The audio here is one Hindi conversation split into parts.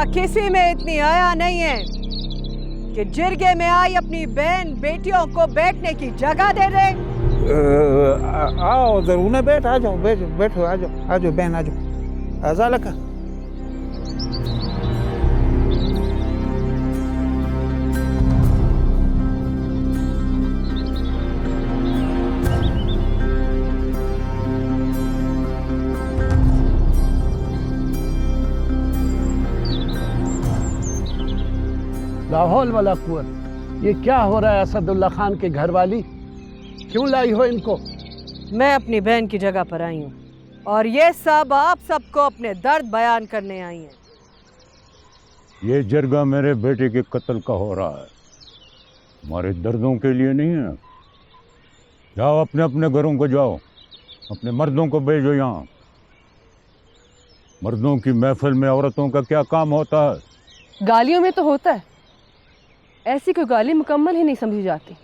क्या किसी में इतनी हया नहीं है कि जिरगे में आई अपनी बहन बेटियों को बैठने की जगह दे दे? आओ जरूर ना, बैठ आ जाओ, बैठो बैठो, आ जाओ बहन, आ जाओ, आजा लका। लाहौल वाला कुंवर, ये क्या हो रहा है असदुल्ला खान के घर वाली? क्यों लाई हो इनको? मैं अपनी बहन की जगह पर आई हूँ और ये सब आप सबको अपने दर्द बयान करने आई हैं। ये जरगा मेरे बेटे के कत्ल का हो रहा है, हमारे दर्दों के लिए नहीं है। जाओ अपने अपने घरों को जाओ, अपने मर्दों को भेजो यहाँ। मर्दों की महफिल में औरतों का क्या काम होता है? गालियों में तो होता है, ऐसी कोई गाली मुकम्मल ही नहीं समझी जाती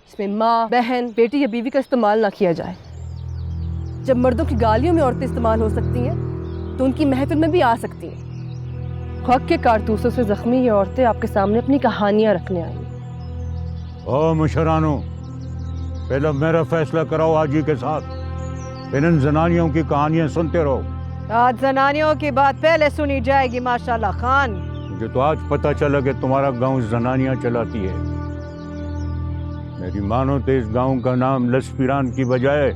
इसमें माँ, बहन, बेटी या बीवी का इस्तेमाल ना किया जाए। जब मर्दों की गालियों में औरतें इस्तेमाल हो सकती हैं तो उनकी महफिल में भी आ सकती हैं। हक के कारतूसों से जख्मी ये औरतें आपके सामने अपनी कहानियां रखने आई हैं। ओ मुशरानो, पहले मेरा फैसला कराओ हाजी के साथ, इन जनानियों की कहानियां सुनते रहो। आज जनानियों की बात पहले सुनी जाएगी माशाल्लाह खान। मुझे तो आज पता चला कि तुम्हारा गांव जनानियां चलाती है। मेरी मानो तो इस गांव का नाम लसपीरान की बजाय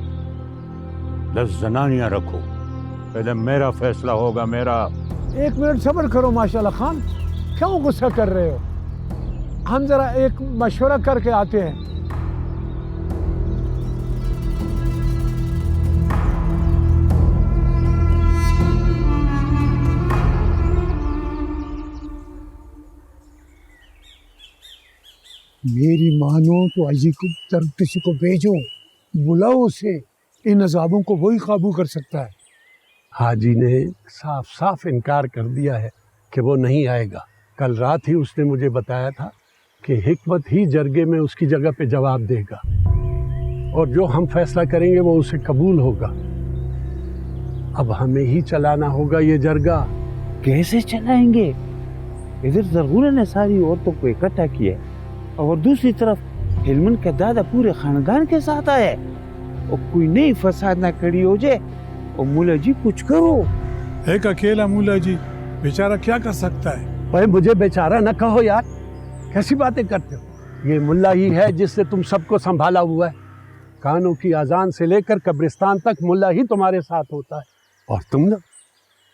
लस जनानियां रखो। पहले मेरा फैसला होगा, मेरा। एक मिनट सब्र करो माशाल्लाह खान, क्यों गुस्सा कर रहे हो? हम जरा एक मशवरा करके आते हैं। मेरी मानो तो अजी को किसी को भेजो, बुलाओ उसे, इन अजाबों को वही काबू कर सकता है। हाजी ने साफ साफ इनकार कर दिया है कि वो नहीं आएगा। कल रात ही उसने मुझे बताया था कि हिकमत ही जरगे में उसकी जगह पे जवाब देगा और जो हम फैसला करेंगे वो उसे कबूल होगा। अब हमें ही चलाना होगा ये जरगा। कैसे चलाएंगे? इधर जरगुना ने सारी औरतों को इकट्ठा किया और दूसरी तरफ हिलमन का दादा पूरे खानदान के साथ आया और कोई नई फसाद ना खड़ी हो जाए। और मुल्ला जी कुछ करो। एक अकेला मुल्ला जी बेचारा क्या कर सकता है? भाई मुझे बेचारा न कहो यार, कैसी बातें करते हो? ये मुल्ला ही है जिससे तुम सबको संभाला हुआ है। कानों की अजान से लेकर कब्रिस्तान तक मुल्ला ही तुम्हारे साथ होता है और तुम ना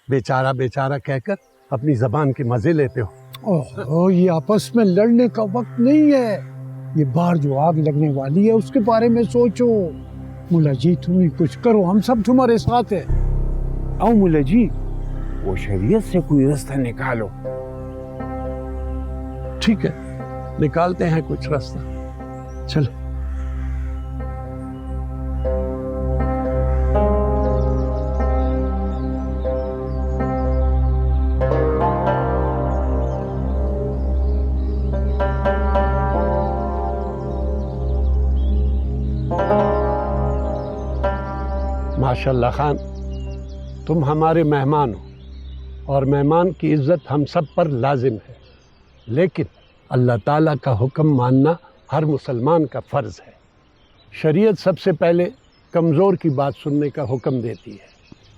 बेचारा बेचारा कहकर अपनी जबान के मजे लेते हो। ओह, ये आपस में लड़ने का वक्त नहीं है। ये बाहर जो आग लगने वाली है उसके बारे में सोचो। मुल्ला जी तुम ही कुछ करो, हम सब तुम्हारे साथ है। आओ मुल्ला जी, वो शरीयत से कोई रास्ता निकालो। ठीक है, निकालते हैं कुछ रास्ता। चलो। माशाल्लाह खान, तुम हमारे मेहमान हो और मेहमान की इज्जत हम सब पर लाजिम है, लेकिन अल्लाह ताला का हुक्म मानना हर मुसलमान का फ़र्ज़ है। शरीयत सबसे पहले कमज़ोर की बात सुनने का हुक्म देती है,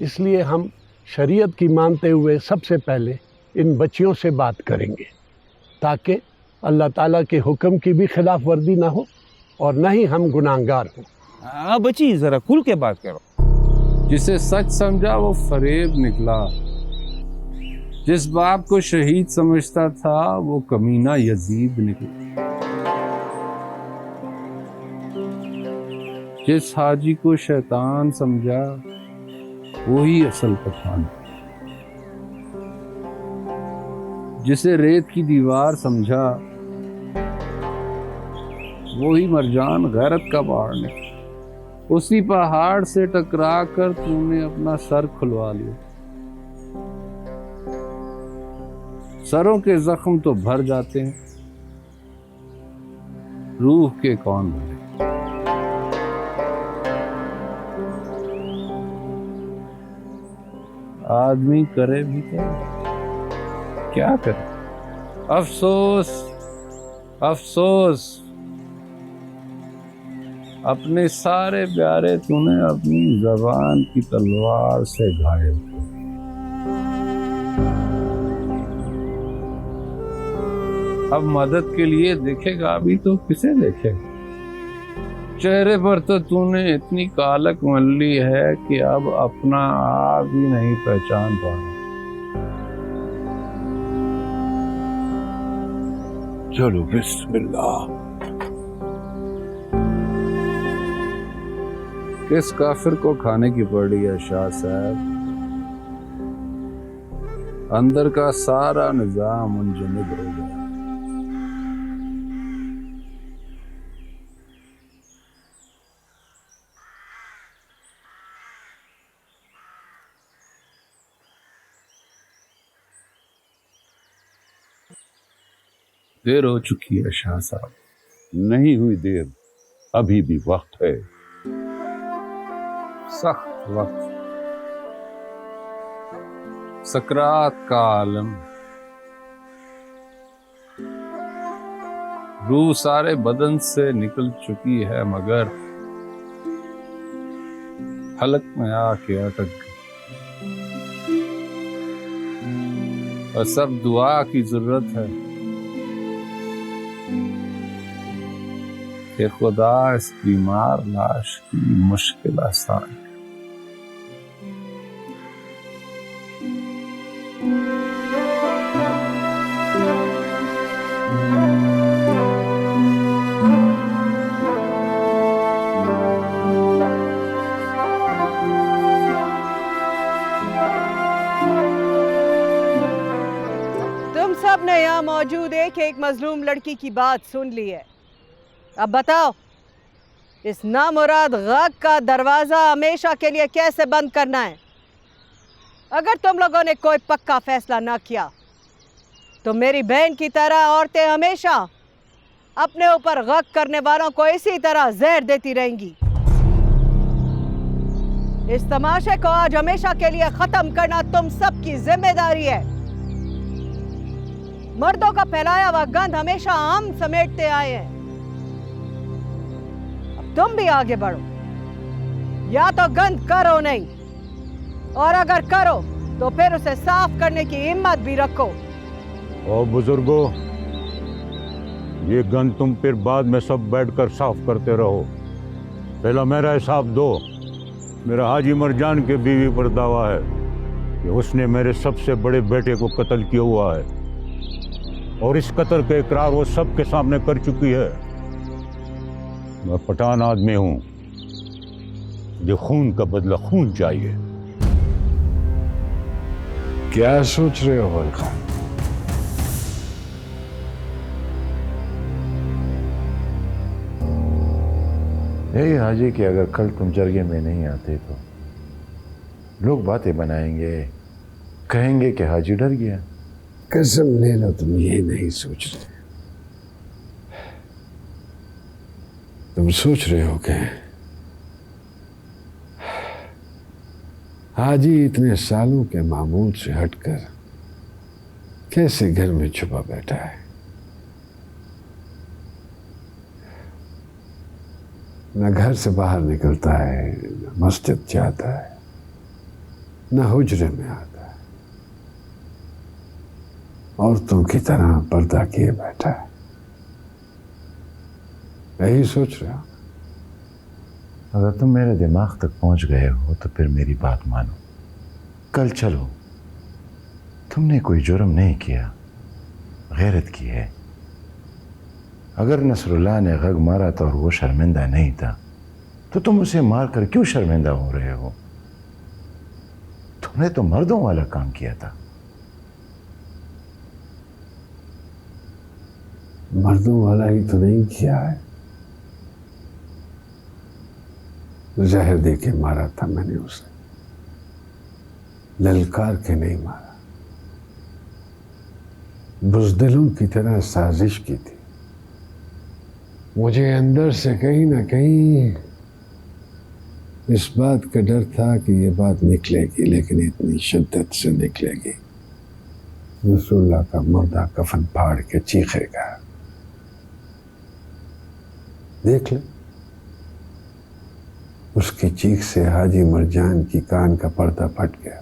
इसलिए हम शरीयत की मानते हुए सबसे पहले इन बच्चियों से बात करेंगे ताकि अल्लाह ताला के हुक्म की भी खिलाफ वर्दी ना हो और न ही हम गुनाहगार हों। हाँ बच्ची, जरा खुल के बात करो। जिसे सच समझा वो फरेब निकला, जिस बाप को शहीद समझता था वो कमीना यजीद निकला, जिस हाजी को शैतान समझा वही असल पठान, जिसे रेत की दीवार समझा वही मरजान गैरत का पहाड़ निकला। उसी पहाड़ से टकरा कर तूने अपना सर खुलवा लिया। सरों के जख्म तो भर जाते हैं, रूह के कौन भरे। आदमी करे भी क्या, क्या करें, अफसोस अफसोस, अपने सारे प्यारे तूने अपनी जबान की तलवार से घायल कर दिए। अब मदद के लिए देखेगा भी तो किसे देखेगा? चेहरे पर तो तूने इतनी कालक मल्ली है कि अब अपना आप ही नहीं पहचान पा रहा। चलो बिस्मिल्लाह। किस काफिर को खाने की पड़ी है शाह साहब? अंदर का सारा निजाम मुंजमद हो गया। देर हो चुकी है शाह साहब। नहीं हुई देर, अभी भी वक्त है। सख्त वक्त, सकरात का आलम, रूह सारे बदन से निकल चुकी है मगर हलक में आके अटक गई। और सब दुआ की जरूरत है कि खुदा इस बीमार लाश की मुश्किल आसान। तुम सब ने यहाँ मौजूद एक मजलूम लड़की की बात सुन ली है। अब बताओ, इस नामुराद गग का दरवाजा हमेशा के लिए कैसे बंद करना है? अगर तुम लोगों ने कोई पक्का फैसला ना किया तो मेरी बहन की तरह औरतें हमेशा अपने ऊपर गग करने वालों को इसी तरह जहर देती रहेंगी। इस तमाशे को आज हमेशा के लिए खत्म करना तुम सबकी जिम्मेदारी है। मर्दों का फैलाया हुआ गंध हमेशा हम समेटते आए हैं। तुम भी आगे बढ़ो, या तो गंद करो नहीं, और अगर करो तो फिर उसे साफ करने की हिम्मत भी रखो। और बुजुर्गों, ये गंद तुम फिर बाद में सब बैठकर साफ करते रहो। पहला मेरा हिसाब दो। मेरा हाजी मरजान के बीवी पर दावा है कि उसने मेरे सबसे बड़े बेटे को कत्ल किया हुआ है, और इस कत्ल का इकरार वो सबके सामने कर चुकी है। मैं पठान आदमी हूं, जो खून का बदला खून चाहिए। क्या सोच रहे हो वल खान? यही हाजी कि अगर कल तुम जरगे में नहीं आते तो लोग बातें बनाएंगे, कहेंगे कि हाजी डर गया। कसम ले लो तुम ये नहीं सोच रहे। तुम सोच रहे हो कि हाजी इतने सालों के मामूल से हटकर कैसे घर में छुपा बैठा है। न घर से बाहर निकलता है, न मस्जिद जाता है, न हुजरे में आता है, औरतों की तरह पर्दा किए बैठा है। यही सोच रहे हो? अगर तुम मेरे दिमाग तक पहुंच गए हो तो फिर मेरी बात मानो। कल चलो, तुमने कोई जुर्म नहीं किया, गैरत की है। अगर नसरुल्लाह ने गग मारा था और वो शर्मिंदा नहीं था तो तुम उसे मारकर क्यों शर्मिंदा हो रहे हो? तुमने तो मर्दों वाला काम किया था। मर्दों वाला ही तो नहीं किया है। जहर दे के मारा था मैंने उसे, ललकार के नहीं मारा। बुज़दिलों की तरह साजिश की थी। मुझे अंदर से कहीं ना कहीं इस बात का डर था कि ये बात निकलेगी, लेकिन इतनी शिद्दत से निकलेगी रसूलुल्लाह का मुर्दा कफन फाड़ के चीखेगा। देख ले, उसकी चीख से हाजी मरजान की कान का पर्दा फट गया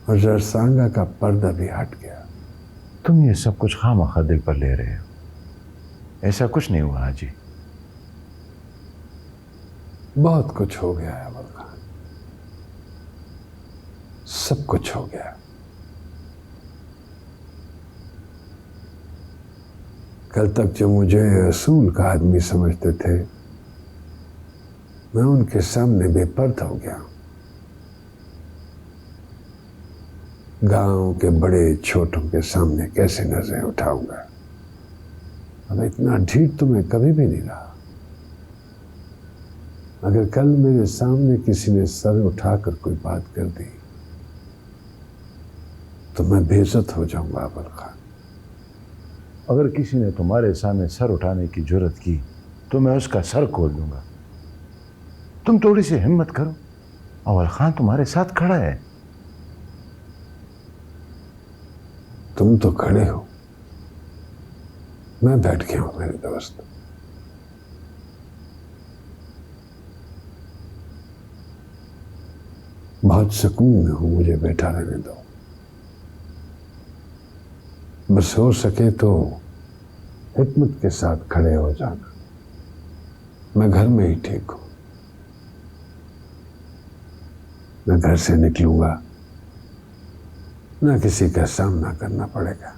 और जरसांगा का पर्दा भी हट गया। तुम ये सब कुछ खामखा दिल पर ले रहे हो, ऐसा कुछ नहीं हुआ हाजी। बहुत कुछ हो गया है अमर खान, सब कुछ हो गया। कल तक जो मुझे असूल का आदमी समझते थे, मैं उनके सामने बेपर्द हो गया। गांव के बड़े छोटों के सामने कैसे नजरें उठाऊंगा। अब इतना ढीठ तो मैं कभी भी नहीं रहा। अगर कल मेरे सामने किसी ने सर उठाकर कोई बात कर दी तो मैं बेइज्जत हो जाऊंगा अमर खान। अगर किसी ने तुम्हारे सामने सर उठाने की जुर्रत की तो मैं उसका सर खोल दूंगा। तुम थोड़ी सी हिम्मत करो, अव्वल खान तुम्हारे साथ खड़ा है। तुम तो खड़े हो, मैं बैठ गया हूं मेरे दोस्त। बहुत सुकून में हूं, मुझे बैठा रहने दो। बस हो सके तो हिकमत के साथ खड़े हो जाना। मैं घर में ही ठीक हूं, मैं घर से निकलूंगा ना किसी का सामना करना पड़ेगा।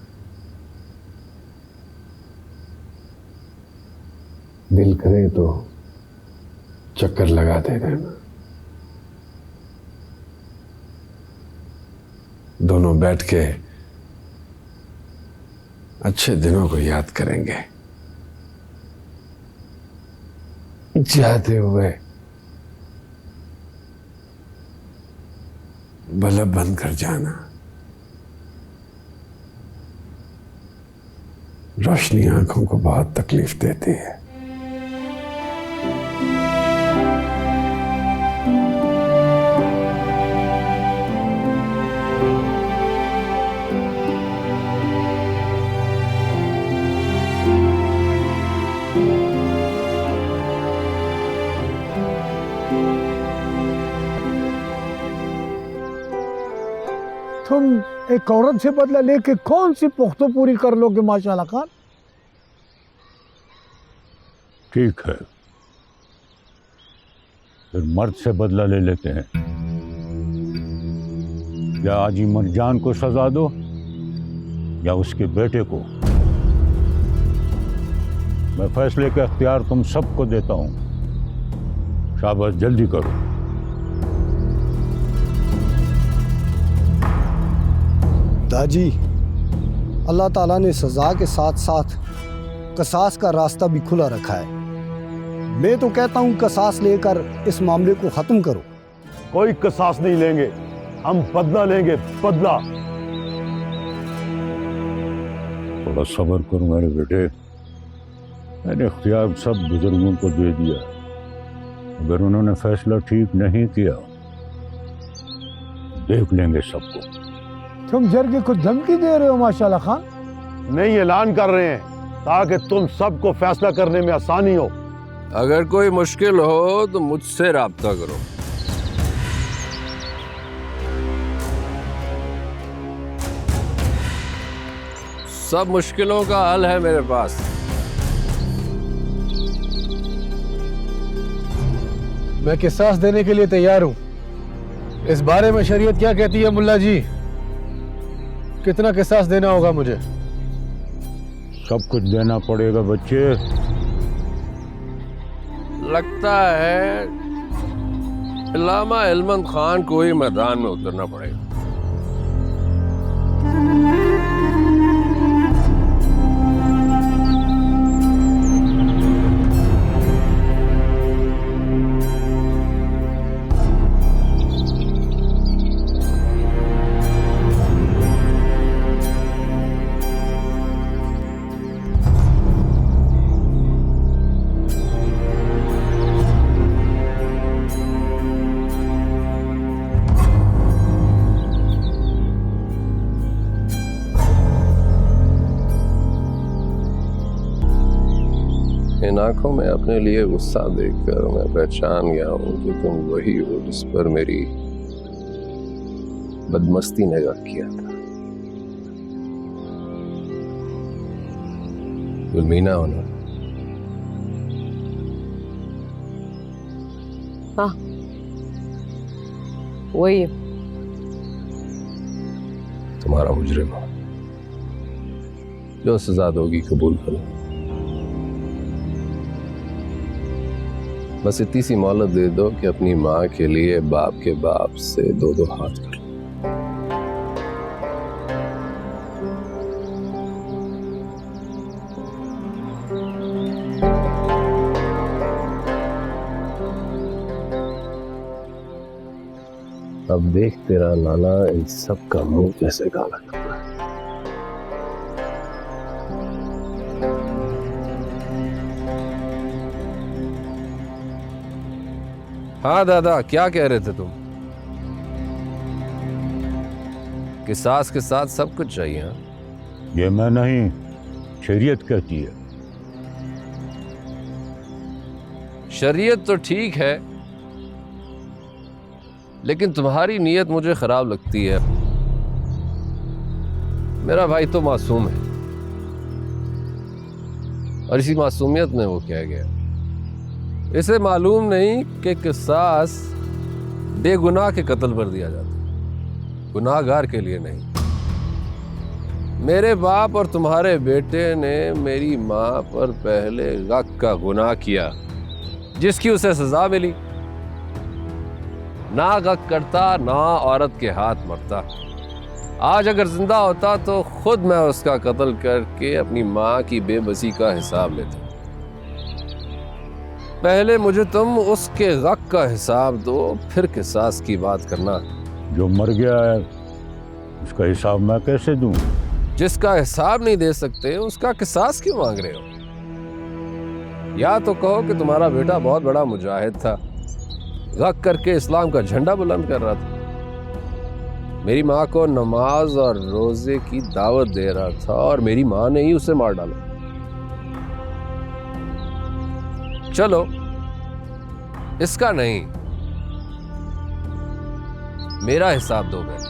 दिल करे तो चक्कर लगाते रहना। दोनों बैठ के अच्छे दिनों को याद करेंगे। जाते हुए बल्ब बंद कर जाना, रोशनी आंखों को बहुत तकलीफ देती है। तुम एक औरत से बदला लेके कौन सी पुख्तो पूरी कर लोगे माशाल्लाह खान? ठीक है, फिर मर्द से बदला ले लेते हैं। या आजी मरजान को सजा दो या उसके बेटे को। मैं फैसले का अख्तियार तुम सबको देता हूं। शाबाश, जल्दी करो। दाजी, अल्लाह ताला ने सज़ा के साथ साथ कसास का रास्ता भी खुला रखा है। मैं तो कहता हूँ कसास लेकर इस मामले को ख़त्म करो। कोई कसास नहीं लेंगे, हम बदला लेंगे, बदला। थोड़ा सब्र करो मेरे बेटे, मैंने इख्तियार सब बुजुर्गों को दे दिया। अगर उन्होंने फैसला ठीक नहीं किया देख लेंगे सबको। तुम जरगे को धमकी दे रहे हो माशाल्लाह खान? नहीं, ऐलान कर रहे हैं ताकि तुम सबको फैसला करने में आसानी हो। अगर कोई मुश्किल हो तो मुझसे राब्ता करो। सब मुश्किलों का हल है मेरे पास। मैं किसास देने के लिए तैयार हूं। इस बारे में शरीयत क्या कहती है मुल्ला जी? कितना किसास देना होगा मुझे? सब कुछ देना पड़ेगा बच्चे। लगता है इल्लामा इल्मत खान को ही मैदान में उतरना पड़ेगा। आंखों में अपने लिए गुस्सा देखकर मैं पहचान गया हूं कि तुम वही हो जिस पर मेरी बदमस्ती ने गक किया था। गुलमीना हो ना? हाँ, वही तुम्हारा मुजरिम हो। जो सजा दोगी कबूल करो। बस इतनी सी मोहलत दे दो कि अपनी माँ के लिए बाप के बाप से दो दो हाथ कर लो। अब देख तेरा नाना इन सब का मुंह कैसे काला करता है। हाँ दादा, क्या कह रहे थे तुम? कि सास के साथ सब कुछ चाहिए? हाँ? ये मैं नहीं, शरीयत कहती है। शरीयत तो ठीक है, लेकिन तुम्हारी नीयत मुझे खराब लगती है। मेरा भाई तो मासूम है, और इसी मासूमियत में वो कह गया। इसे मालूम नहीं कि किसास बेगुनाह के कत्ल पर दिया जाता है, गुनाहगार के लिए नहीं। मेरे बाप और तुम्हारे बेटे ने मेरी माँ पर पहले गक का गुनाह किया, जिसकी उसे सजा मिली। ना गक करता, ना औरत के हाथ मरता। आज अगर जिंदा होता तो खुद मैं उसका कत्ल करके अपनी माँ की बेबसी का हिसाब लेता। पहले मुझे तुम उसके गक का हिसाब दो, फिर किसास की बात करना। जो मर गया है उसका हिसाब मैं कैसे दूं? जिसका हिसाब नहीं दे सकते उसका किसास क्यों मांग रहे हो? या तो कहो कि तुम्हारा बेटा बहुत बड़ा मुजाहिद था, गक करके इस्लाम का झंडा बुलंद कर रहा था, मेरी माँ को नमाज और रोजे की दावत दे रहा था, और मेरी माँ ने ही उसे मार डाला। चलो, इसका नहीं, मेरा हिसाब दो पहले।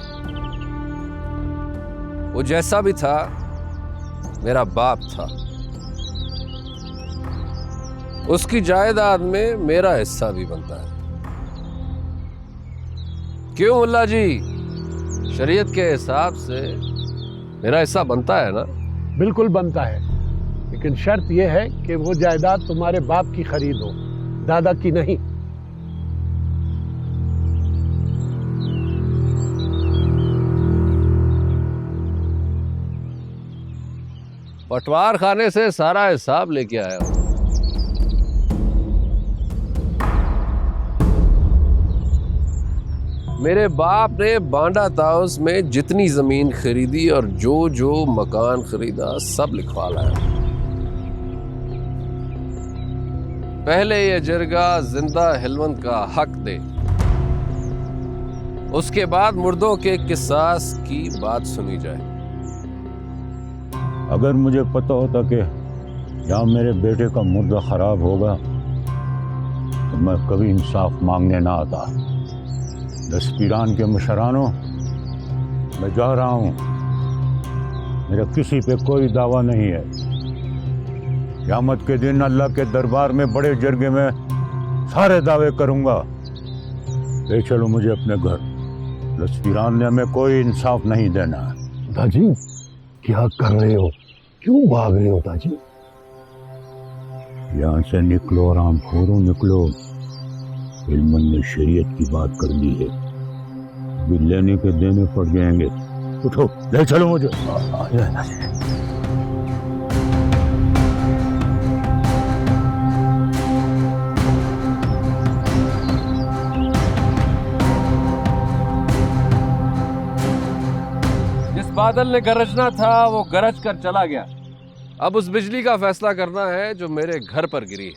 वो जैसा भी था मेरा बाप था, उसकी जायदाद में मेरा हिस्सा भी बनता है। क्यों मुल्ला जी, शरीयत के हिसाब से मेरा हिस्सा बनता है ना? बिल्कुल बनता है, लेकिन शर्त यह है कि वो जायदाद तुम्हारे बाप की खरीद हो, दादा की नहीं। पटवार खाने से सारा हिसाब लेके आया हूं। मेरे बाप ने बांडा ताउस में जितनी जमीन खरीदी और जो जो मकान खरीदा सब लिखवा लाया। पहले ये जरगा जिंदा हिलवंत का हक दे, उसके बाद मुर्दों के किसास की बात सुनी जाए। अगर मुझे पता होता कि यहाँ मेरे बेटे का मुर्दा खराब होगा तो मैं कभी इंसाफ मांगने ना आता। 10 पीरान के मुशरानों, मैं जा रहा हूँ, मेरा किसी पे कोई दावा नहीं है। क़यामत के दिन अल्लाह के दरबार में बड़े जरगे में सारे दावे करूँगा। ले चलो मुझे अपने घर, 10 पीरान ने हमें कोई इंसाफ नहीं देना। दाजी क्या कर रहे हो? क्यों भाग रहे हो दाजी? यहाँ से निकलो, आराम खोरो निकलो। इल्मन ने शरीयत की बात कर ली है, अभी लेने के देने पड़ जाएंगे। उठो, ले चलो मुझे। जिस बादल ने गरजना था वो गरज कर चला गया। अब उस बिजली का फैसला करना है जो मेरे घर पर गिरी,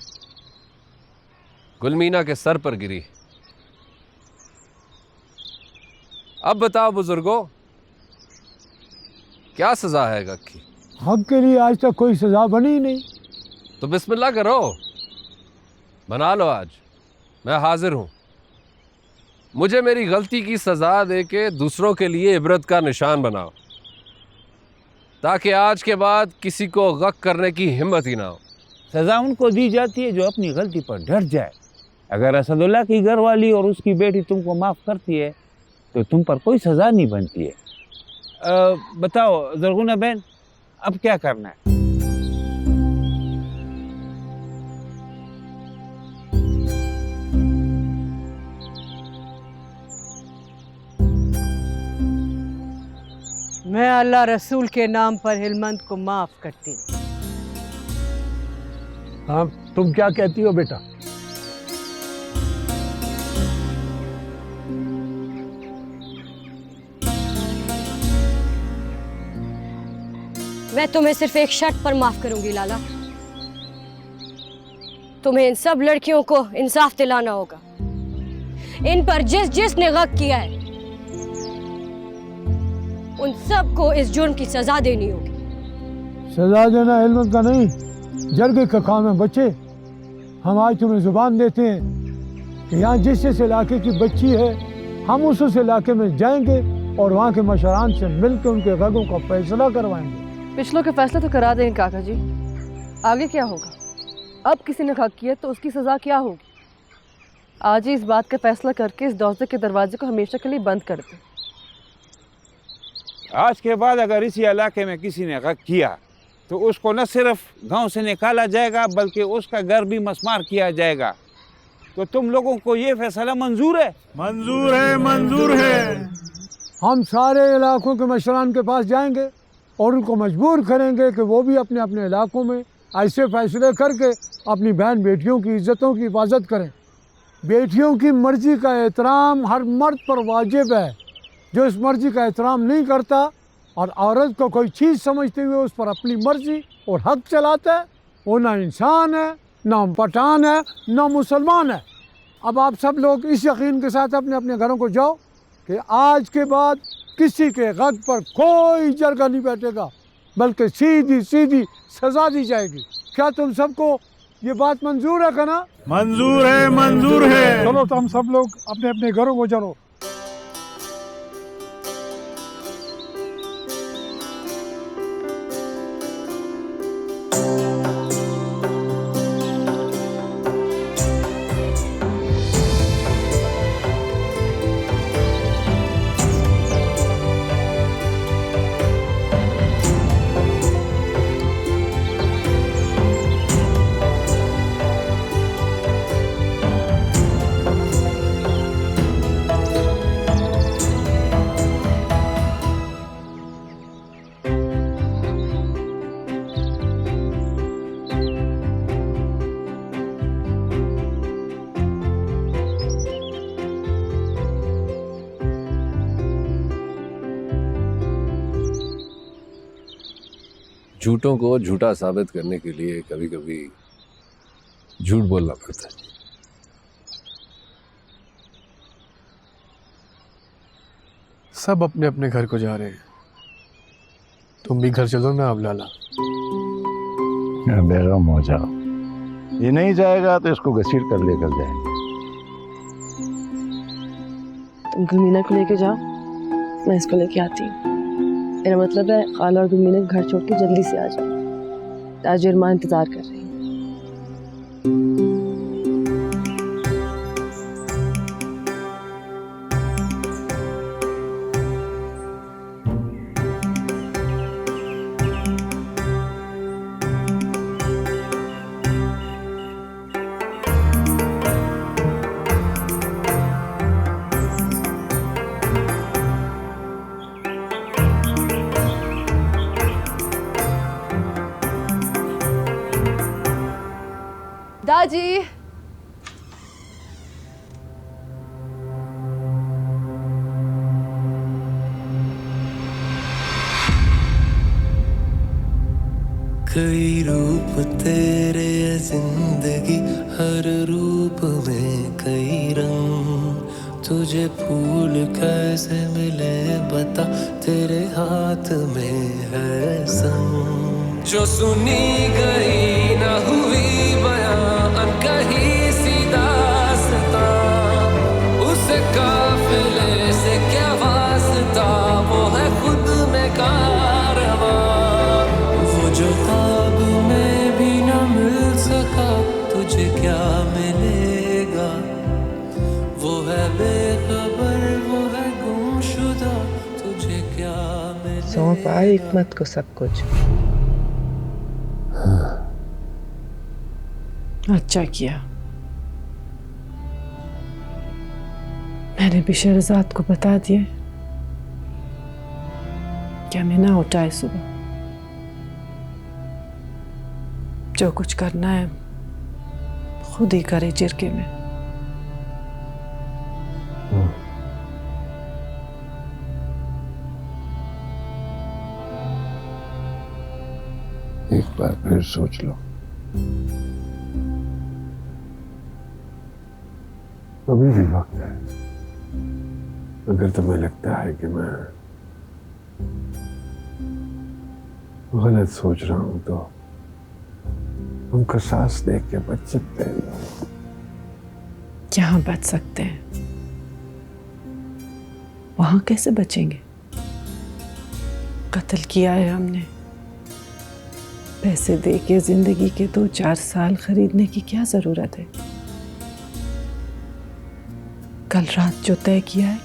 गुलमीना के सर पर गिरी। अब बताओ बुजुर्गों, क्या सजा है गक की? हक के लिए आज तक कोई सजा बनी ही नहीं। तो बिस्मिल्लाह करो। बना लो आज, मैं हाजिर हूं। मुझे मेरी गलती की सजा दे के दूसरों के लिए इबरत का निशान बनाओ, ताकि आज के बाद किसी को गक करने की हिम्मत ही ना हो। सजा उनको दी जाती है जो अपनी गलती पर डर जाए। अगर असदुल्ला की घरवाली और उसकी बेटी तुमको माफ करती है तो तुम पर कोई सजा नहीं बनती है। बताओ जरगुना बहन, अब क्या करना है? मैं अल्लाह रसूल के नाम पर हिलमंद को माफ करती हूँ। हाँ, तुम क्या कहती हो बेटा? मैं तुम्हें सिर्फ एक शर्त पर माफ करूंगी लाला। तुम्हें इन सब लड़कियों को इंसाफ दिलाना होगा। इन पर जिसने गक किया है उन सबको इस जुर्म की सजा देनी होगी। सजा देना हिलमत का नहीं, जरगे का काम है बच्चे। हम आज तुम्हें जुबान देते हैं कि यहाँ जिस इलाके की बच्ची है हम उस इलाके में जाएंगे और वहाँ के मशरान से मिलकर उनके गगों का फैसला करवाएंगे। पिछलों के फैसले तो करा देंगे काका जी, आगे क्या होगा? अब किसी ने हक किया तो उसकी सजा क्या होगी? आज ही इस बात का फैसला करके इस दौजे के दरवाजे को हमेशा के लिए बंद कर दें। आज के बाद अगर इसी इलाके में किसी ने गक किया तो उसको न सिर्फ गांव से निकाला जाएगा बल्कि उसका घर भी मस्मार किया जाएगा। तो तुम लोगों को ये फैसला मंजूर है? मंजूर है, मंजूर है। हम सारे इलाकों के मशरान के पास जाएंगे और उनको मजबूर करेंगे कि वो भी अपने अपने इलाकों में ऐसे फैसले करके अपनी बहन बेटियों की इज्जतों की हिफाजत करें। बेटियों की मर्जी का एहतराम हर मर्द पर वाजिब है। जो इस मर्जी का एहतराम नहीं करता और औरत को कोई चीज़ समझते हुए उस पर अपनी मर्जी और हक चलाता है, वो ना इंसान है, ना पठान है, ना मुसलमान है। अब आप सब लोग इस यकीन के साथ अपने अपने घरों को जाओ कि आज के बाद किसी के गक पर कोई जरगा नहीं बैठेगा, बल्कि सीधी सीधी सजा दी जाएगी। क्या तुम सबको ये बात मंजूर है? कहना मंजूर है, मंजूर है। चलो तो हम सब लोग अपने अपने घरों को चलो। झूठों को झूठा साबित करने के लिए कभी कभी झूठ बोलना पड़ता है। सब अपने अपने घर को जा रहे हैं, तुम भी घर चलो ना अब लाला। बेगम हो जाओ, ये नहीं जाएगा तो इसको घसीट कर लेकर जाएंगे। तुम गुलमीना को लेके जाओ, मैं इसको लेके आती हूँ। मेरा मतलब है खाला और गुलमीना घर छोड़ के जल्दी से आ जाओ। ताज और माँ इंतजार कर रही हैं। दादी, कई रूप तेरे जिंदगी, हर रूप में कई रंग। तुझे फूल कैसे मिले बता, तेरे हाथ में है संग। जो सुनी गई ना हुई बयां, कहीं क्या मिलेगा। वो है बेखबर, वो है गुमशुदा, तुझे क्या मिलेगा। सौंपा हिकमत को सब कुछ। अच्छा किया, मैंने भी शहरजाद को बता दिया कि हमें ना उठाए सुबह। जो कुछ करना है खुद ही करे जिरके में। एक बार फिर सोच लो। अभी भी वक्त है। अगर तुम्हें लगता है कि मैं गलत सोच रहा हूं तो हम कसास देख के बच सकते हैं। यहाँ बच सकते हैं, वहां कैसे बचेंगे? कत्ल किया है हमने, पैसे दे के जिंदगी के 2-4 साल खरीदने की क्या जरूरत है? कल रात जो तय किया है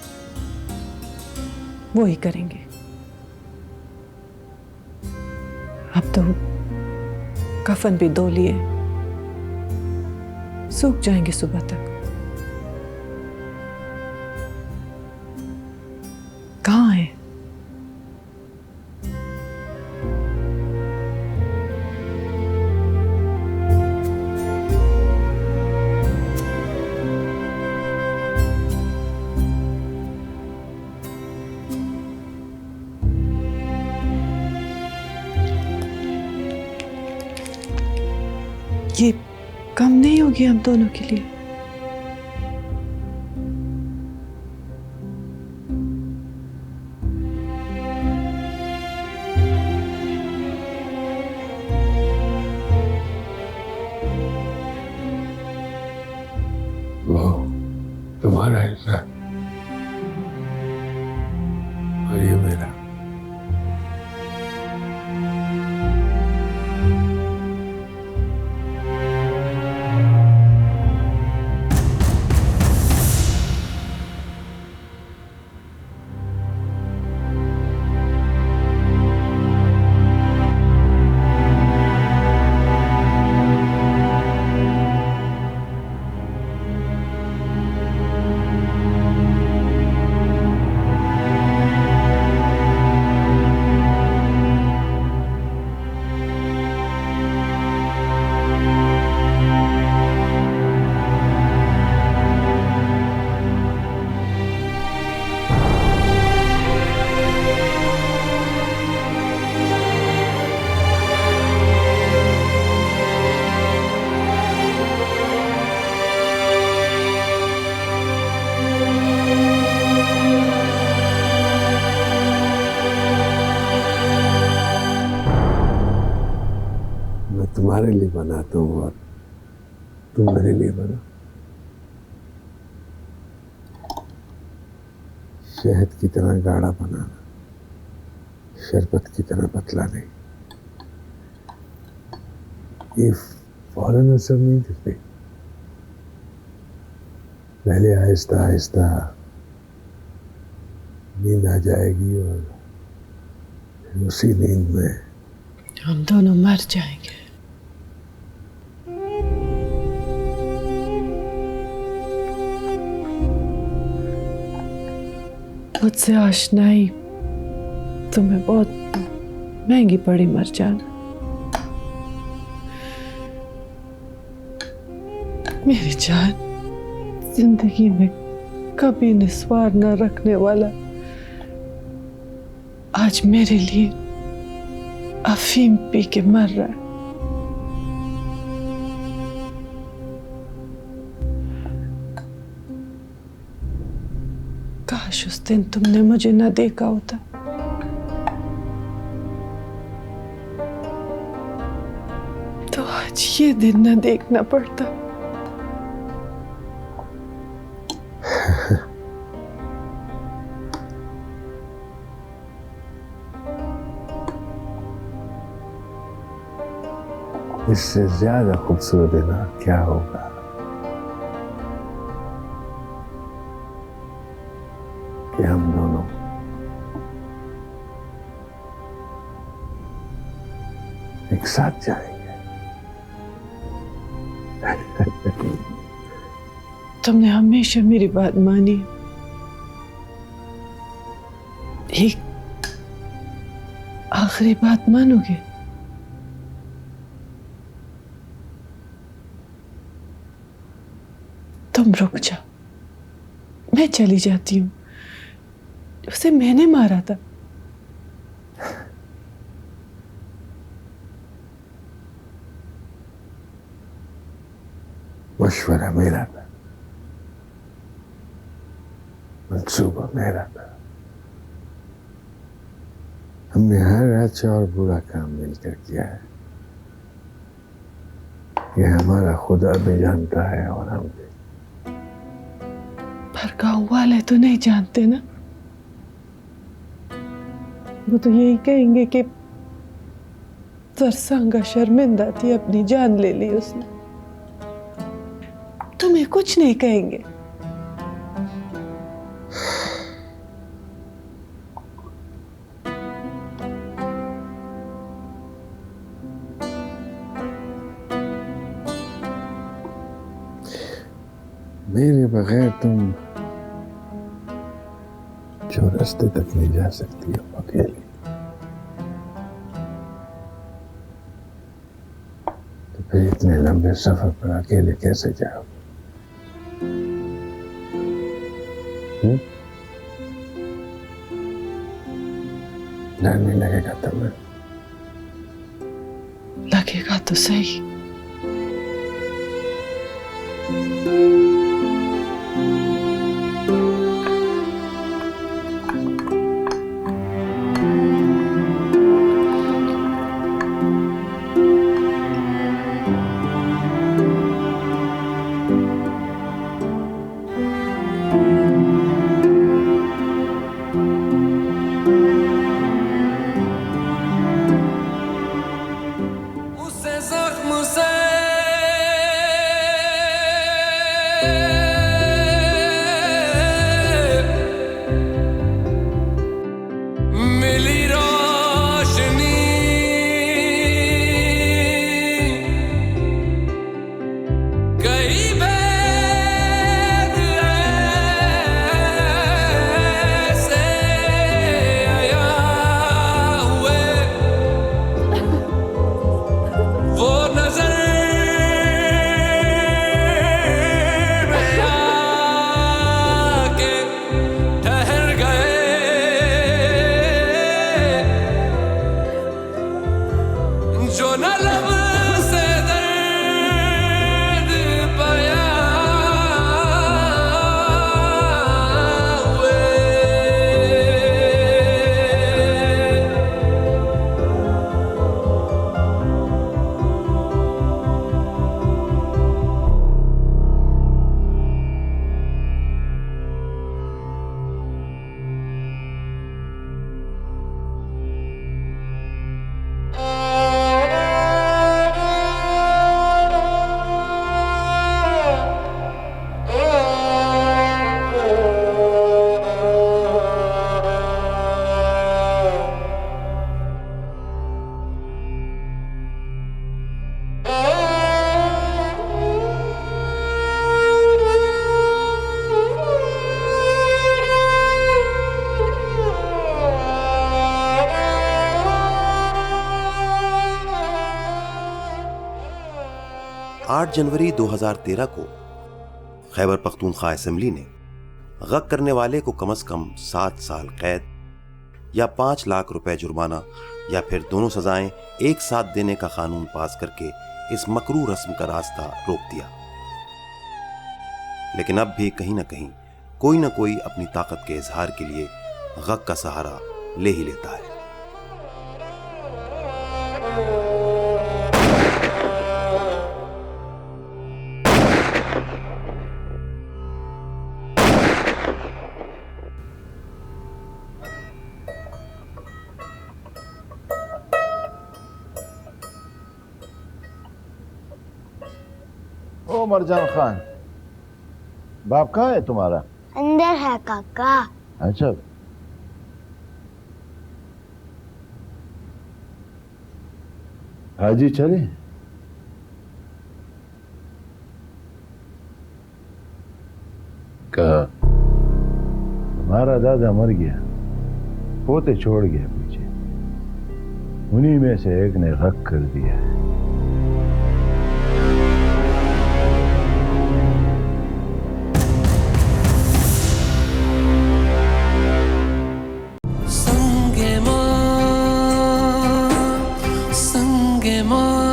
वो ही करेंगे। अब तो कफन भी धो लिए, सूख जाएंगे सुबह तक। कहाँ है? ये कम नहीं होगी हम दोनों के लिए? वो तुम्हारा हिस्सा और ये मेरा। तुम्हारे लिए बनाता हूँ और तुम मेरे लिए बना। शहद की तरह गाढ़ा बनाना, शरबत की तरह पतला नहीं। ये फौरन असर नहीं दिखते, पहले आहिस्ता आहिस्ता नींद आ जाएगी और फिर उसी नींद में हम दोनों मर जाएंगे। मुझसे आशनाई तुम्हें बहुत महंगी पड़ी मर जाना। मेरी जान, जिंदगी में कभी निस्वार न रखने वाला आज मेरे लिए अफीम पी के मर रहा है। काश उस दिन तुमने मुझे न देखा होता। तो आज ये दिन न देखना पड़ता। इससे ज्यादा खूबसूरत दिन क्या होगा। कि हम दोनों एक साथ जाएंगे। तुमने हमेशा मेरी बात मानी। एक आखिरी बात मानोगे? तुम रुक जाओ, मैं चली जाती हूँ। उसे मैंने मारा था। मशवरा मेरा था, मंसूबा मेरा था। हमने हर अच्छा और बुरा काम मिलकर किया है। ये हमारा खुदा भी जानता है और हम भी। पर गांव वाले तो नहीं जानते ना। वो तो यही कहेंगे कि सरसांगा शर्मिंदा थी, अपनी जान ले ली उसने। तुम्हें कुछ नहीं कहेंगे। मेरे बगैर तुम जो रास्ते तक नहीं जा सकती हो अकेली, तो फिर इतने लंबे सफर पर अकेले कैसे जाओ? डर नहीं लगेगा तुम्हें? लगेगा तो सही। जनवरी 2013 को खैबर पख्तूनख्वा असेंबली ने गग करने वाले को कम से कम 7 साल कैद या 5 लाख रुपए जुर्माना या फिर दोनों सजाएं एक साथ देने का कानून पास करके इस मकरू रस्म का रास्ता रोक दिया। लेकिन अब भी कहीं ना कहीं कोई ना कोई अपनी ताकत के इजहार के लिए गग का सहारा ले ही लेता है। मरजान खान, बाप कहाँ है तुम्हारा? अंदर है काका। अच्छा, हाजी चले? कहा हमारा दादा मर गया, पोते छोड़ गया पीछे, उन्हीं में से एक ने हक कर दिया है। संगे माँ